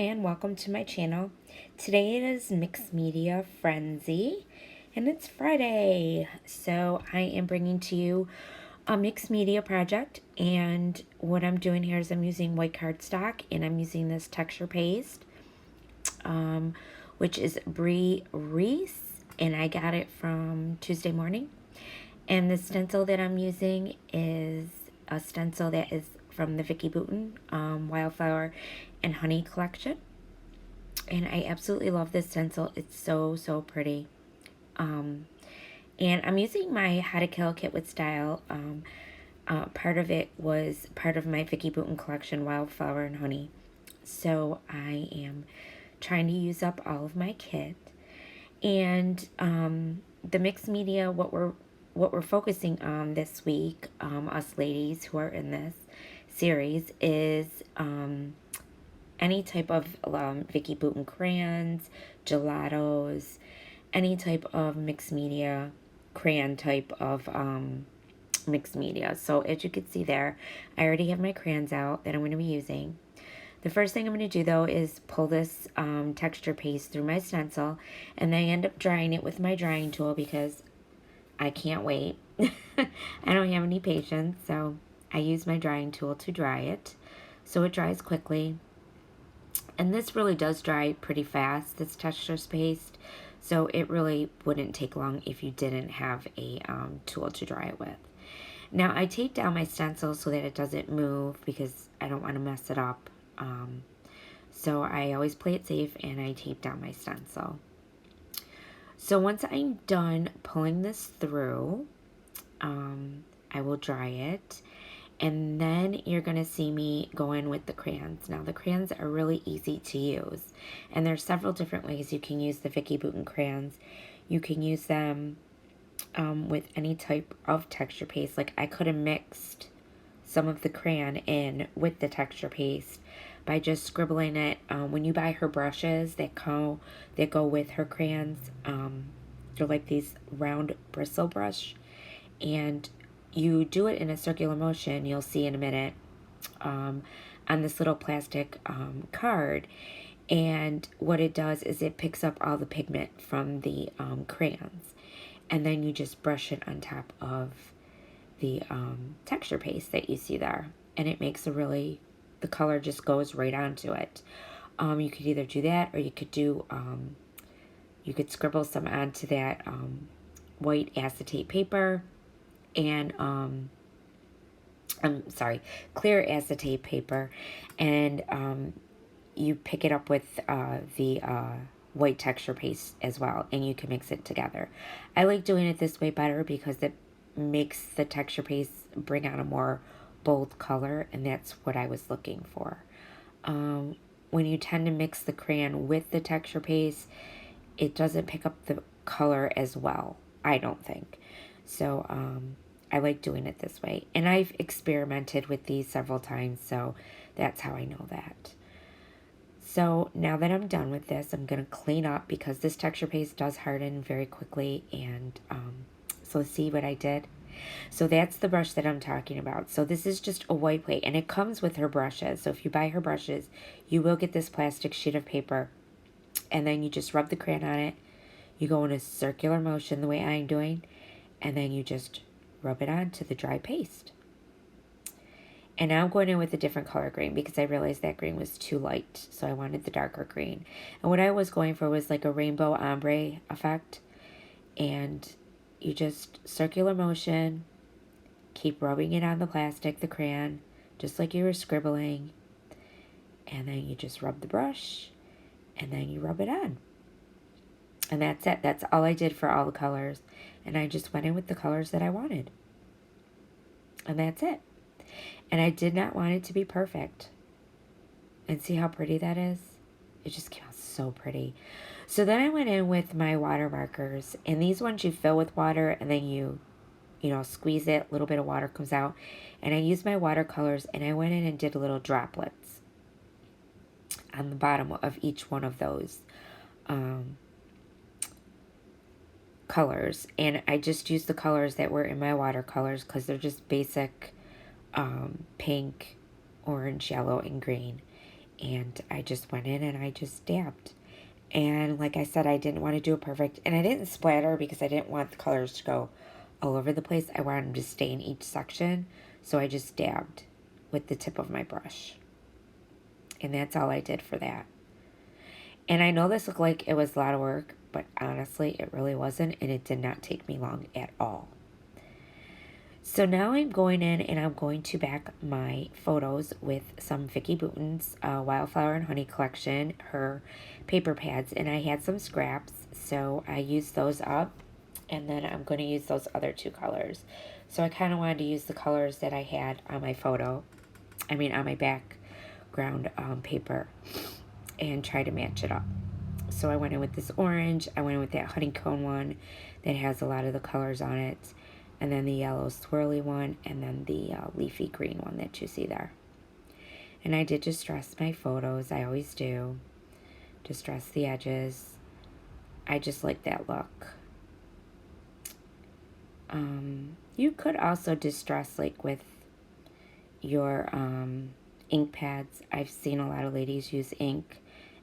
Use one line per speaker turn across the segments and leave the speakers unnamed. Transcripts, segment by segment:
and welcome to my channel. Today it is Mixed Media Frenzy and it's Friday. So I am bringing to you a mixed media project, and what I'm doing here is I'm using white cardstock and I'm using this texture paste, which is Brie Reese, and I got it from Tuesday Morning. And the stencil that I'm using is a stencil that is from the Vicki Boutin Wildflower and Honey collection. And I absolutely love this stencil. It's so pretty. And I'm using my How to Kill Kit with Style. Part of it was part of my Vicki Boutin collection, Wildflower and Honey. So I am trying to use up all of my kit. And the mixed media, what we're focusing on this week, us ladies who are in this series, is any type of Vicki Boutin crayons, gelatos, any type of mixed media, crayon type of mixed media. So as you can see there, I already have my crayons out that I'm going to be using. The first thing I'm going to do though is pull this texture paste through my stencil, and then I end up drying it with my drying tool because I can't wait. I don't have any patience, so I use my drying tool to dry it so it dries quickly. And this really does dry pretty fast, this texture paste, so it really wouldn't take long if you didn't have a tool to dry it with. Now I tape down my stencil so that it doesn't move because I don't want to mess it up. So I always play it safe and I tape down my stencil. So once I'm done pulling this through, I will dry it. And then you're going to see me go in with the crayons. Now the crayons are really easy to use. And there's several different ways you can use the Vicki Boutin crayons. You can use them with any type of texture paste. Like I could have mixed some of the crayon in with the texture paste by just scribbling it. When you buy her brushes that go with her crayons, they're like these round bristle brush, and you do it in a circular motion, you'll see in a minute, on this little plastic card. And what it does is it picks up all the pigment from the crayons, and then you just brush it on top of the texture paste that you see there, and it makes the color just goes right onto it. You could either do that, or you could scribble some onto that white acetate paper, and clear acetate paper, and you pick it up with the white texture paste as well, and you can mix it together. I like doing it this way better because it makes the texture paste bring out a more bold color, and that's what I was looking for. When you tend to mix the crayon with the texture paste, it doesn't pick up the color as well, I don't think. So I like doing it this way, and I've experimented with these several times, so that's how I know that. So now that I'm done with this, I'm going to clean up because this texture paste does harden very quickly. And so see what I did? So that's the brush that I'm talking about. So this is just a white plate, and it comes with her brushes. So if you buy her brushes, you will get this plastic sheet of paper, and then you just rub the crayon on it. You go in a circular motion the way I'm doing, and then you just rub it onto the dry paste. And now I'm going in with a different color green because I realized that green was too light, so I wanted the darker green. And what I was going for was like a rainbow ombre effect. And you just circular motion, keep rubbing it on the plastic, the crayon, just like you were scribbling. And then you just rub the brush, and then you rub it on. And that's it. That's all I did for all the colors. And I just went in with the colors that I wanted. And that's it. And I did not want it to be perfect. And see how pretty that is? It just came out so pretty. So then I went in with my water markers. And these ones you fill with water, and then you squeeze it. A little bit of water comes out. And I used my watercolors, and I went in and did little droplets on the bottom of each one of those colors. And I just used the colors that were in my watercolors because they're just basic pink, orange, yellow, and green. And I just went in and I just dabbed. And like I said, I didn't want to do it perfect. And I didn't splatter because I didn't want the colors to go all over the place. I wanted them to stay in each section. So I just dabbed with the tip of my brush. And that's all I did for that. And I know this looked like it was a lot of work, but honestly, it really wasn't. And it did not take me long at all. So now I'm going in and I'm going to back my photos with some Vicki Boutin's Wildflower and Honey collection, her paper pads, and I had some scraps, so I used those up, and then I'm going to use those other two colors. So I kind of wanted to use the colors that I had on my photo, on my background paper, and try to match it up. So I went in with this orange, I went in with that honeycomb one that has a lot of the colors on it, and then the yellow swirly one, and then the leafy green one that you see there. And I did distress my photos. I always do. Distress the edges. I just like that look. You could also distress like with your ink pads. I've seen a lot of ladies use ink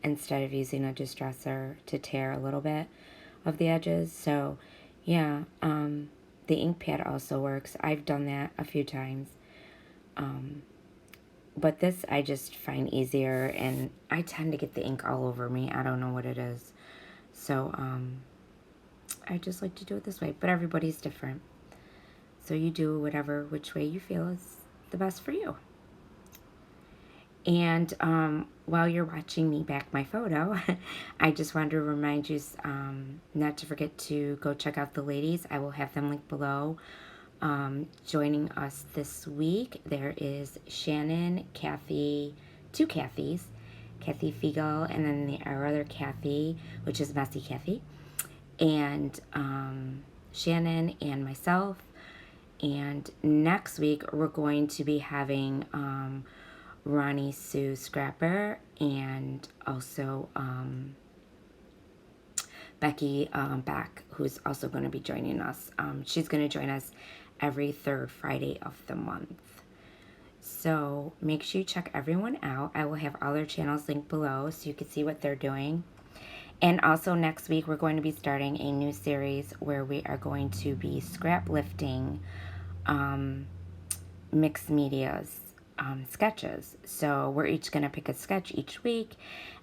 instead of using a distresser to tear a little bit of the edges. So yeah, the ink pad also works. I've done that a few times. But this I just find easier, and I tend to get the ink all over me. I don't know what it is. So I just like to do it this way. But everybody's different. So you do which way you feel is the best for you. And while you're watching me back my photo, I just wanted to remind you not to forget to go check out the ladies. I will have them linked below. Joining us this week, there is Shannon, Kathy, two Kathys, Kathy Fiegel, and then our other Kathy, which is Messy Kathy, and Shannon and myself. And next week, we're going to be having Ronnie Sue Scrapper, and also Becky Beck, who's also going to be joining us. She's going to join us every third Friday of the month. So make sure you check everyone out. I will have all their channels linked below so you can see what they're doing. And also next week, we're going to be starting a new series where we are going to be scrap lifting mixed medias sketches. So we're each going to pick a sketch each week,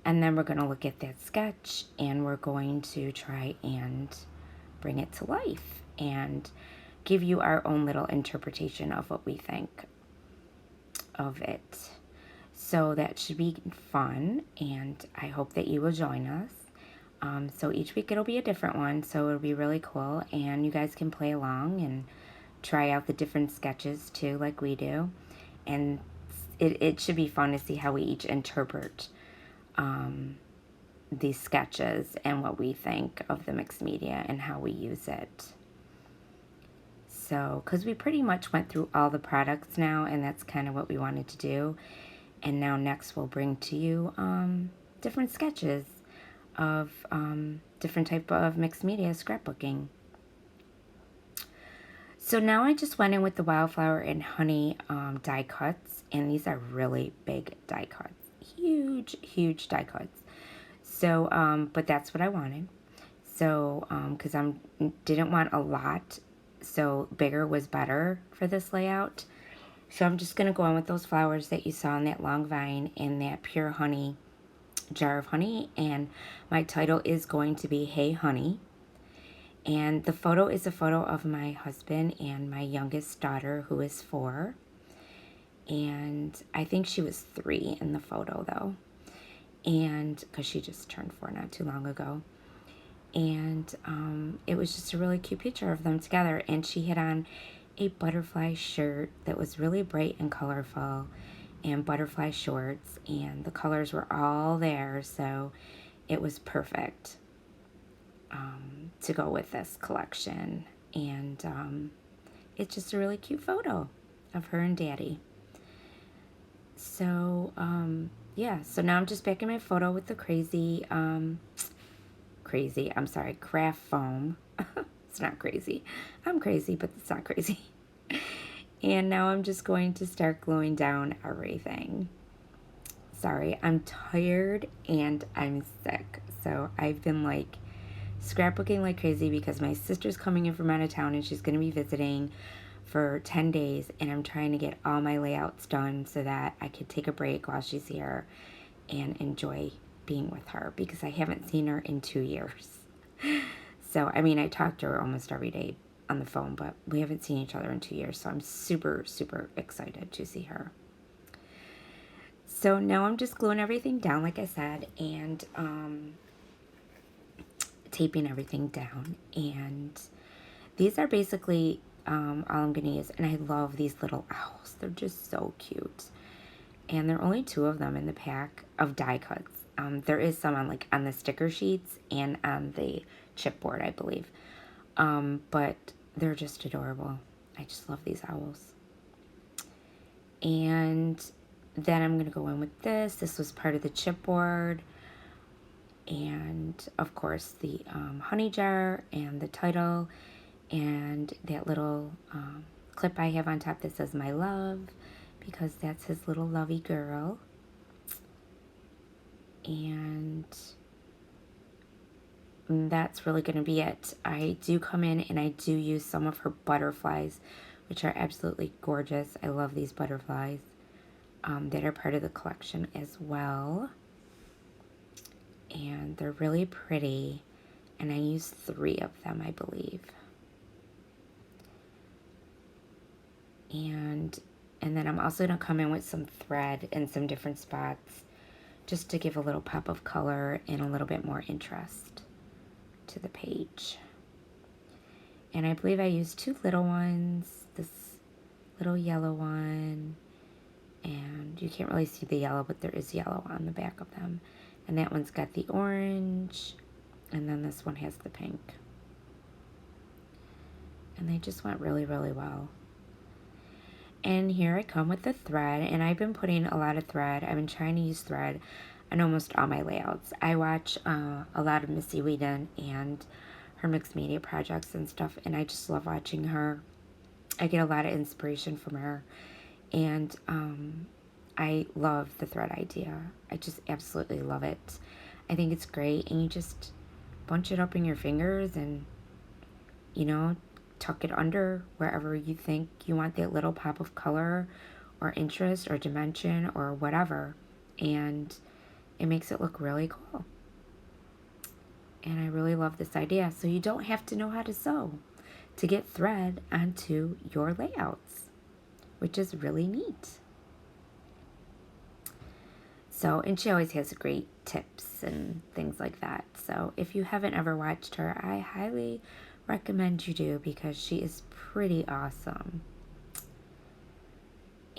and then we're going to look at that sketch, and we're going to try and bring it to life and give you our own little interpretation of what we think of it. So that should be fun, and I hope that you will join us. So each week it'll be a different one, so it'll be really cool, and you guys can play along and try out the different sketches too, like we do. And it should be fun to see how we each interpret these sketches and what we think of the mixed media and how we use it. So, because we pretty much went through all the products now, and that's kind of what we wanted to do. And now next we'll bring to you different sketches of different type of mixed media scrapbooking. So now I just went in with the Wildflower and Honey die cuts, and these are really big die cuts. Huge, huge die cuts. So, but that's what I wanted. So, because I didn't want a lot, so bigger was better for this layout. So I'm just going to go in with those flowers that you saw in that long vine and that pure honey jar of honey. And my title is going to be Hey Honey. And the photo is a photo of my husband and my youngest daughter, who is 4. And I think she was 3 in the photo, though. And because she just turned 4 not too long ago. And it was just a really cute picture of them together. And she had on a butterfly shirt that was really bright and colorful, and butterfly shorts. And the colors were all there, so it was perfect to go with this collection. And it's just a really cute photo of her and Daddy. So yeah, so now I'm just backing my photo with the craft foam. It's not crazy. I'm crazy, but it's not crazy. And now I'm just going to start gluing down everything. sorry. I'm tired and I'm sick. So I've been like scrapbooking like crazy because my sister's coming in from out of town and she's going to be visiting for 10 days, and I'm trying to get all my layouts done so that I could take a break while she's here and enjoy being with her, because I haven't seen her in 2 years. So, I mean, I talk to her almost every day on the phone, but we haven't seen each other in 2 years, so I'm super, super excited to see her. So now I'm just gluing everything down, like I said, and taping everything down. And these are basically all I'm going to use. And I love these little owls. They're just so cute. And there are only 2 of them in the pack of die cuts. There is some on the sticker sheets and on the chipboard, I believe. But they're just adorable. I just love these owls. And then I'm going to go in with this. This was part of the chipboard. And, of course, the honey jar and the title. And that little clip I have on top that says "My Love," because that's his little lovey girl. And that's really going to be it. I do come in and I do use some of her butterflies, which are absolutely gorgeous. I love these butterflies that are part of the collection as well. And they're really pretty. And I use 3 of them, I believe. And then I'm also going to come in with some thread in some different spots just to give a little pop of color and a little bit more interest to the page. And I believe I used 2 little ones, this little yellow one, and you can't really see the yellow, but there is yellow on the back of them. And that one's got the orange, and then this one has the pink. And they just went really, really well. And here I come with the thread, and I've been putting a lot of thread. I've been trying to use thread on almost all my layouts. I watch a lot of Missy Whedon and her mixed media projects and stuff, and I just love watching her. I get a lot of inspiration from her, and I love the thread idea. I just absolutely love it. I think it's great, and you just bunch it up in your fingers and, you know, tuck it under wherever you think you want that little pop of color or interest or dimension or whatever, and it makes it look really cool. And I really love this idea. So you don't have to know how to sew to get thread onto your layouts, which is really neat. So, and she always has great tips and things like that. So if you haven't ever watched her, I highly recommend you do, because she is pretty awesome.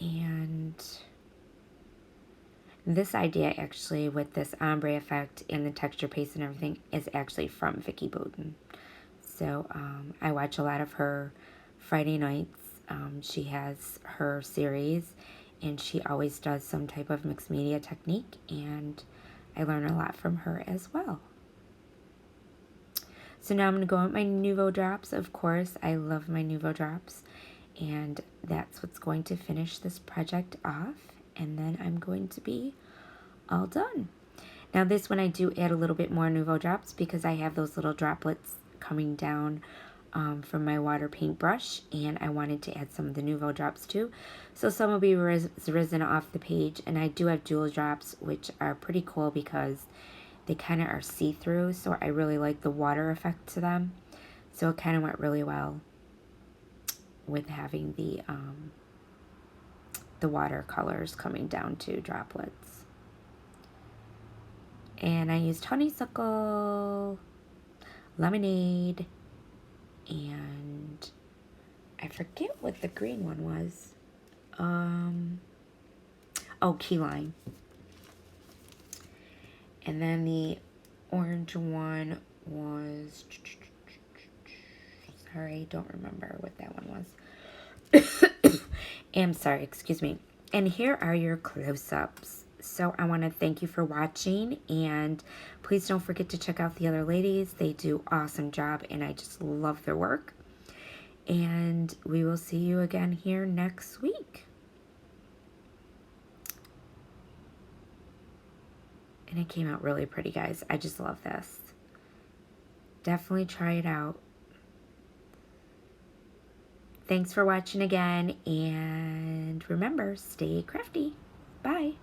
And this idea actually with this ombre effect and the texture paste and everything is actually from Vicki Boutin. So I watch a lot of her Friday nights. She has her series, and she always does some type of mixed media technique, and I learn a lot from her as well. So now I'm going to go on with my Nouveau drops. Of course, I love my Nouveau drops, and that's what's going to finish this project off, and then I'm going to be all done. Now this one I do add a little bit more Nouveau drops because I have those little droplets coming down from my water paint brush, and I wanted to add some of the Nouveau drops too. So some will be risen off the page, and I do have jewel drops, which are pretty cool because they kind of are see-through, so I really like the water effect to them. So it kind of went really well with having the watercolors coming down to droplets. And I used honeysuckle, lemonade, and I forget what the green one was. Oh, key lime. And then the orange one was, sorry, don't remember what that one was. I'm sorry, excuse me. And here are your close-ups. So I want to thank you for watching, and please don't forget to check out the other ladies. They do an awesome job, and I just love their work. And we will see you again here next week. And it came out really pretty, guys. I just love this. Definitely try it out. Thanks for watching again, and remember, stay crafty. Bye.